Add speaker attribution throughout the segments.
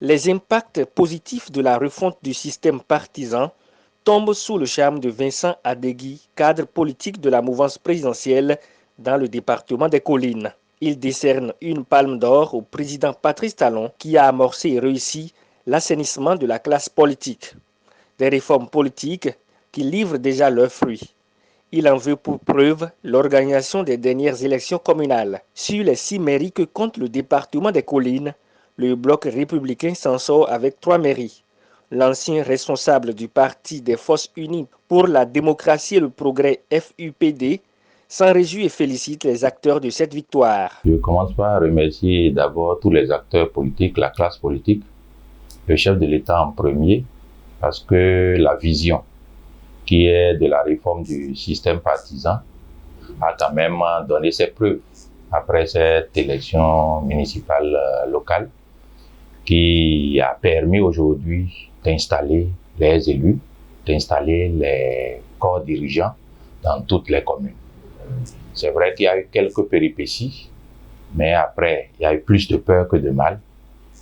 Speaker 1: Les impacts positifs de la refonte du système partisan tombent sous le charme de Vincent Adegui, cadre politique de la mouvance présidentielle dans le département des Collines. Il décerne une palme d'or au président Patrice Talon qui a amorcé et réussi l'assainissement de la classe politique. Des réformes politiques qui livrent déjà leurs fruits. Il en veut pour preuve l'organisation des dernières élections communales. Sur les 6 mairies que compte le département des Collines, le bloc républicain s'en sort avec 3 mairies. L'ancien responsable du Parti des Forces Unies pour la démocratie et le progrès FUPD s'en réjouit et félicite les acteurs de cette victoire.
Speaker 2: Je commence par remercier d'abord tous les acteurs politiques, la classe politique, le chef de l'État en premier, parce que la vision qui est de la réforme du système partisan a quand même donné ses preuves après cette élection municipale locale qui a permis aujourd'hui d'installer les élus, d'installer les corps dirigeants dans toutes les communes. C'est vrai qu'il y a eu quelques péripéties, mais après, il y a eu plus de peur que de mal.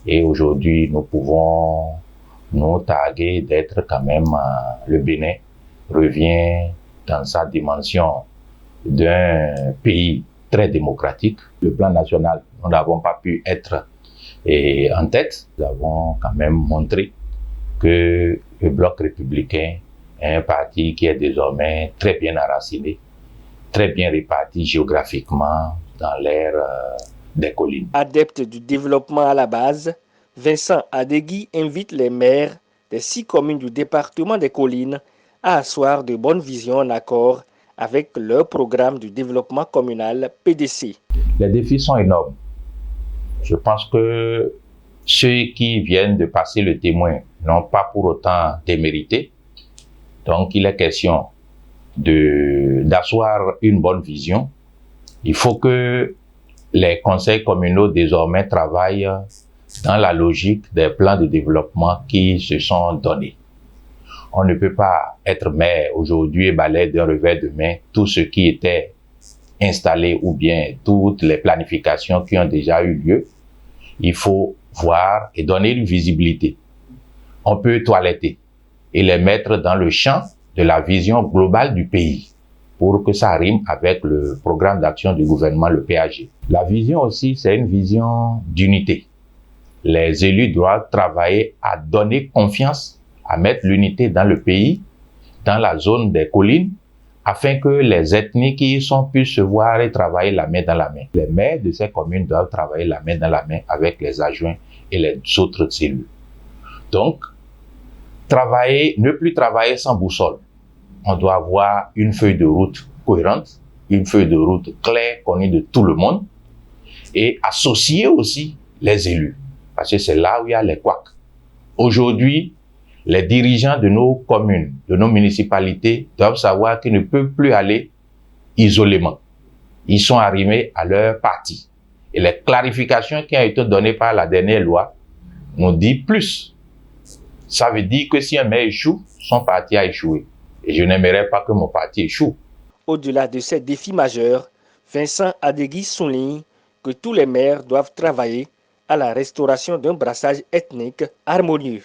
Speaker 2: Et aujourd'hui, nous pouvons nous targuer d'être quand même le Bénin revient dans sa dimension d'un pays très démocratique. Le plan national, nous n'avons pas pu être en tête. Nous avons quand même montré que le bloc républicain est un parti qui est désormais très bien enraciné, très bien réparti géographiquement dans l'ère des collines.
Speaker 1: Adepte du développement à la base, Vincent Adegui invite les maires des 6 communes du département des Collines à asseoir de bonnes visions en accord avec leur programme de développement communal PDC.
Speaker 2: Les défis sont énormes. Je pense que ceux qui viennent de passer le témoin n'ont pas pour autant démérité. Donc, il est question d'asseoir une bonne vision. Il faut que les conseils communaux désormais travaillent dans la logique des plans de développement qui se sont donnés. On ne peut pas être maire aujourd'hui et balayer d'un revers de main tout ce qui était installé ou bien toutes les planifications qui ont déjà eu lieu. Il faut voir et donner une visibilité. On peut toiletter et les mettre dans le champ de la vision globale du pays pour que ça rime avec le programme d'action du gouvernement, le PAG. La vision aussi, c'est une vision d'unité. Les élus doivent travailler à donner confiance, à mettre l'unité dans le pays, dans la zone des collines, afin que les ethnies qui y sont puissent se voir et travailler la main dans la main. Les maires de ces communes doivent travailler la main dans la main avec les adjoints et les autres cellules. Donc, ne plus travailler sans boussole. On doit avoir une feuille de route cohérente, une feuille de route claire, connue de tout le monde, et associer aussi les élus, parce que c'est là où il y a les couacs. Aujourd'hui, les dirigeants de nos communes, de nos municipalités, doivent savoir qu'ils ne peuvent plus aller isolément. Ils sont arrimés à leur parti. Et les clarifications qui ont été données par la dernière loi nous disent plus. Ça veut dire que si un maire échoue, son parti a échoué. Et je n'aimerais pas que mon parti échoue.
Speaker 1: Au-delà de ces défis majeurs, Vincent Adegui souligne que tous les maires doivent travailler à la restauration d'un brassage ethnique harmonieux.